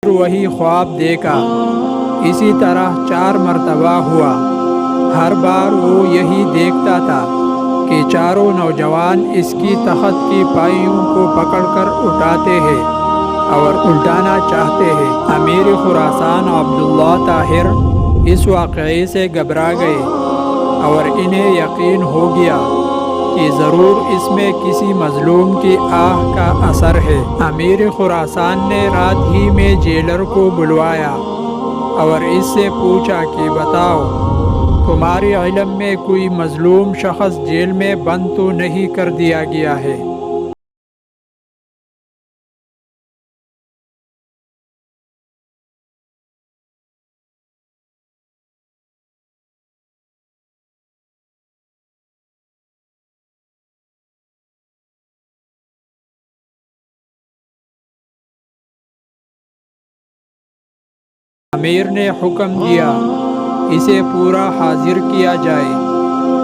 وہی خواب دیکھا۔ اسی طرح 4 مرتبہ ہوا۔ ہر بار وہ یہی دیکھتا تھا کہ چاروں نوجوان اس کی تخت کی پائیوں کو پکڑ کر اٹھاتے ہیں اور الٹانا چاہتے ہیں۔ امیر خراسان عبداللہ طاہر اس واقعے سے گھبرا گئے اور انہیں یقین ہو گیا کہ ضرور اس میں کسی مظلوم کی آہ کا اثر ہے۔ امیر خراسان نے رات ہی میں جیلر کو بلوایا اور اس سے پوچھا کہ بتاؤ، تمہارے علم میں کوئی مظلوم شخص جیل میں بند تو نہیں کر دیا گیا ہے؟ امیر نے حکم دیا اسے پورا حاضر کیا جائے۔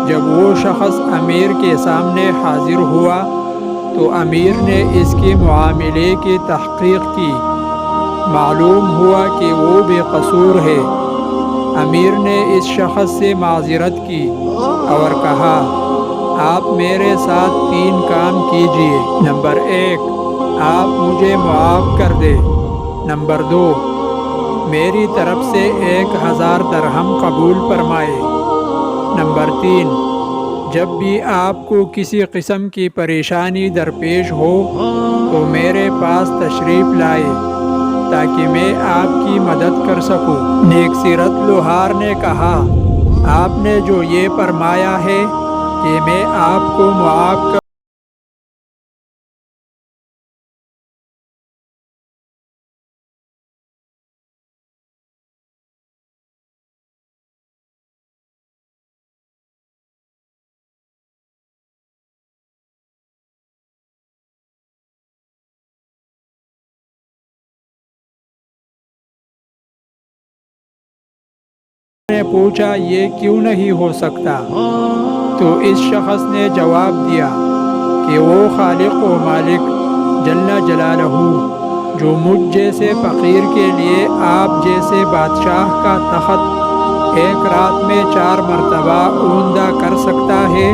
جب وہ شخص امیر کے سامنے حاضر ہوا تو امیر نے اس کے معاملے کی تحقیق کی۔ معلوم ہوا کہ وہ بے قصور ہے۔ امیر نے اس شخص سے معذرت کی اور کہا، آپ میرے ساتھ 3 کام کیجئے۔ نمبر 1، آپ مجھے معاف کر دیں۔ نمبر 2، میری طرف سے 1000 درہم قبول فرمائے۔ نمبر 3، جب بھی آپ کو کسی قسم کی پریشانی درپیش ہو تو میرے پاس تشریف لائے تاکہ میں آپ کی مدد کر سکوں۔ نیک سیرت لوہار نے کہا، آپ نے جو یہ فرمایا ہے کہ میں آپ کو معاف کروں، نے پوچھا یہ کیوں نہیں ہو سکتا؟ تو اس شخص نے جواب دیا کہ وہ خالق و مالک جل جلالہ جو مجھ جیسے فقیر کے لیے آپ جیسے بادشاہ کا تخت ایک رات میں 4 مرتبہ اوندا کر سکتا ہے،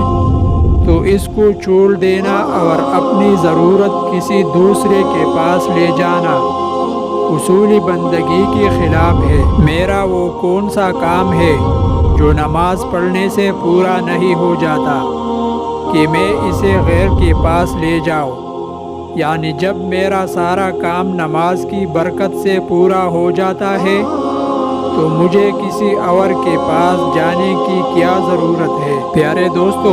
تو اس کو چھوڑ دینا اور اپنی ضرورت کسی دوسرے کے پاس لے جانا اصول بندگی کے خلاف ہے۔ میرا وہ کون سا کام ہے جو نماز پڑھنے سے پورا نہیں ہو جاتا کہ میں اسے غیر کے پاس لے جاؤں؟ یعنی جب میرا سارا کام نماز کی برکت سے پورا ہو جاتا ہے تو مجھے کسی اور کے پاس جانے کی کیا ضرورت ہے؟ پیارے دوستو،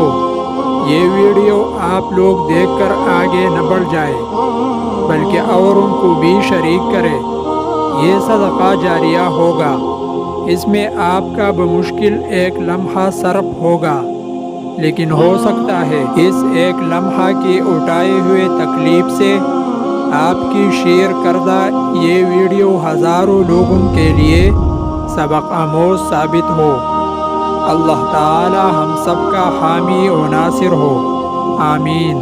یہ ویڈیو آپ لوگ دیکھ کر آگے نہ بڑھ جائے بلکہ اوروں کو بھی شریک کرے۔ یہ صدقہ جاریہ ہوگا، اس میں آپ کا بمشکل 1 لمحہ صرف ہوگا، لیکن ہو سکتا ہے اس 1 لمحہ کی اٹھائے ہوئے تکلیف سے آپ کی شیئر کردہ یہ ویڈیو ہزاروں لوگوں کے لیے سبق آموز ثابت ہو۔ اللہ تعالی ہم سب کا حامی و ناصر ہو، آمین۔